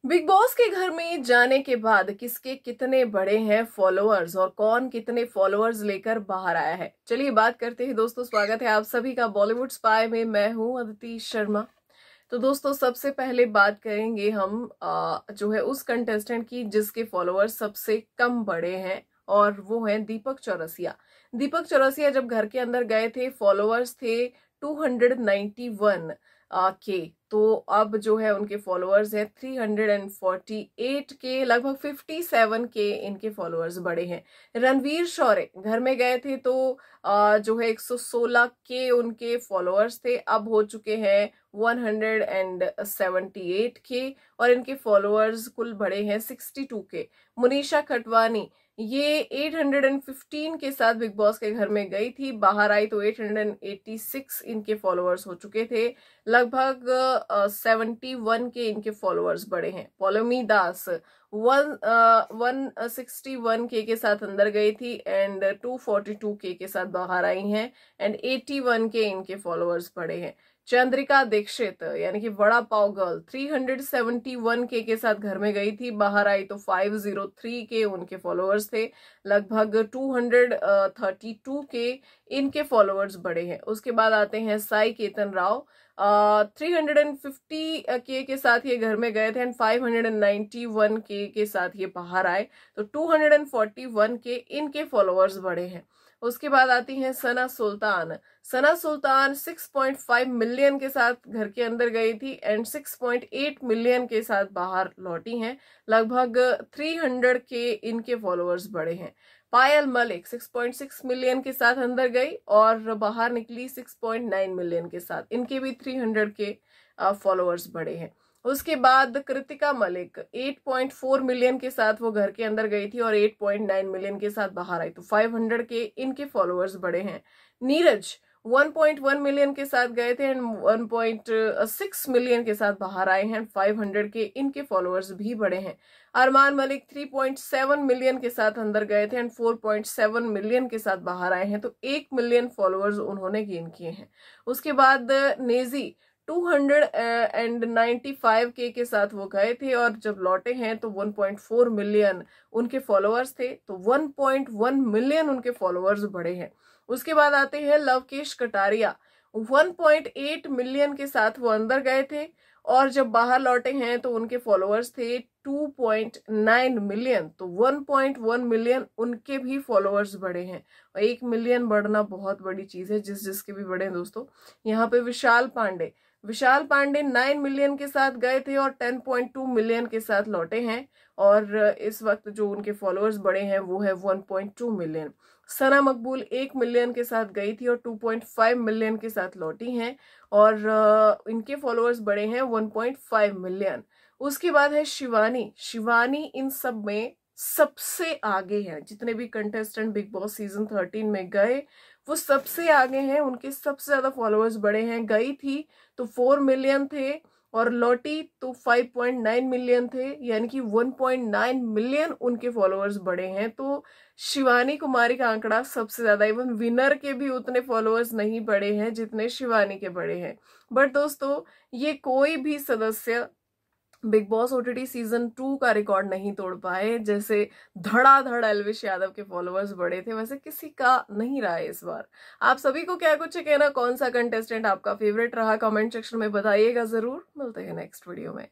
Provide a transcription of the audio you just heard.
Big boss के घर में जाने के बाद किसके कितने बड़े हैं फॉलोअर्स और कौन कितने फॉलोअर्स लेकर बाहर आया है, चलिए बात करते हैं दोस्तों। स्वागत है आप सभी का बॉलीवुड स्पाई में। मैं हूं अदिति शर्मा। तो दोस्तों सबसे पहले बात करेंगे हम जो है उस कंटेस्टेंट की जिसके फॉलोअर्स सबसे कम बड़े हैं, और वो हैं दीपक चौरसिया। दीपक चौरसिया जब घर के अंदर गए थे फॉलोअर्स थे 291 के। तो अब जो है उनके फॉलोअर्स है 348 के, लगभग 57 के इनके फॉलोअर्स बड़े हैं। रणवीर शौर्य घर में गए थे तो जो है 116 के उनके फॉलोअर्स थे, अब हो चुके हैं 178 के, और इनके फॉलोअर्स कुल बड़े हैं 62 के। मुनीषा खटवानी ये 815 के साथ बिग बॉस के घर में गई थी, बाहर आई तो 886 इनके फॉलोअर्स हो चुके थे, लगभग 71 के इनके फॉलोअर्स बड़े हैं। पौलोमी दास 161 के साथ अंदर गई थी एंड 242 के साथ बाहर आई हैं एंड 81 के इनके फॉलोअर्स बड़े हैं। चंद्रिका दीक्षित यानी कि वड़ा पाव गर्ल 371 के साथ घर में गई थी, बाहर आई तो 503 के उनके फॉलोअर्स थे, लगभग 232 के इनके फॉलोअर्स बड़े हैं। उसके बाद आते हैं साई केतन राव 350 के साथ ये घर में गए थे एंड 591 के साथ ये बाहर आए तो 241 के इनके फॉलोअर्स बड़े हैं। उसके बाद आती हैं सना सुल्तान। सना सुल्तान 6.5 मिलियन के साथ घर के अंदर गई थी एंड 6.8 मिलियन के साथ बाहर लौटी हैं, लगभग 300 के इनके फॉलोअर्स बड़े हैं। पायल मलिक 6.6 मिलियन के साथ अंदर गई और बाहर निकली 6.9 मिलियन के साथ, इनके भी 300 के फॉलोअर्स बड़े हैं। उसके बाद कृतिका मलिक 8.4 मिलियन के साथ वो घर के अंदर गई थी और 8.9 मिलियन के साथ बाहर आई तो 500 के इनके फॉलोअर्स बड़े हैं। नीरज 1.1 मिलियन के साथ गए थे एंड 1.6 मिलियन के साथ बाहर आए हैं, 500 के इनके फॉलोअर्स भी बड़े हैं। अरमान मलिक 3.7 मिलियन के साथ अंदर गए थे एंड 4.7 मिलियन के साथ बाहर आए हैं तो 1 मिलियन फॉलोअर्स उन्होंने गेन किए हैं। उसके बाद नेजी 295 के साथ वो गए थे और जब लौटे हैं तो 1.4 मिलियन उनके फॉलोअर्स थे, तो 1.1 मिलियन उनके फॉलोअर्स बड़े हैं। उसके बाद आते हैं लवकेश कटारिया 1.8 मिलियन के साथ वो अंदर गए थे और जब बाहर लौटे हैं तो उनके फॉलोअर्स थे 2.9 मिलियन, तो 1.1 मिलियन उनके भी फॉलोअर्स बड़े हैं। और 1 मिलियन बढ़ना बहुत बड़ी चीज है, जिसके भी बड़े हैं दोस्तों। यहाँ पे विशाल पांडे 9 मिलियन के साथ गए थे और 10.2 मिलियन के साथ लौटे हैं, और इस वक्त जो उनके फॉलोअर्स बड़े हैं वो है 1.2 मिलियन। सना मकबूल 1 मिलियन के साथ गई थी और 2.5 मिलियन के साथ लौटी हैं, और इनके फॉलोअर्स बड़े हैं 1.5 मिलियन। उसके बाद है शिवानी इन सब में सबसे आगे है, जितने भी कंटेस्टेंट बिग बॉस सीजन 13 में गए वो सबसे आगे हैं, उनके सबसे ज्यादा फॉलोअर्स बड़े हैं। गई थी तो 4 मिलियन थे और लौटी तो 5.9 मिलियन थे, यानी कि 1.9 मिलियन उनके फॉलोअर्स बड़े हैं। तो शिवानी कुमारी का आंकड़ा सबसे ज्यादा, इवन विनर के भी उतने फॉलोअर्स नहीं बड़े हैं जितने शिवानी के बड़े हैं। बट दोस्तों ये कोई भी सदस्य बिग बॉस ओटीटी सीजन 2 का रिकॉर्ड नहीं तोड़ पाए। जैसे धड़ाधड़ एल्विश यादव के फॉलोअर्स बड़े थे, वैसे किसी का नहीं रहा है इस बार। आप सभी को क्या कुछ है कहना, कौन सा कंटेस्टेंट आपका फेवरेट रहा, कमेंट सेक्शन में बताइएगा जरूर। मिलते हैं नेक्स्ट वीडियो में।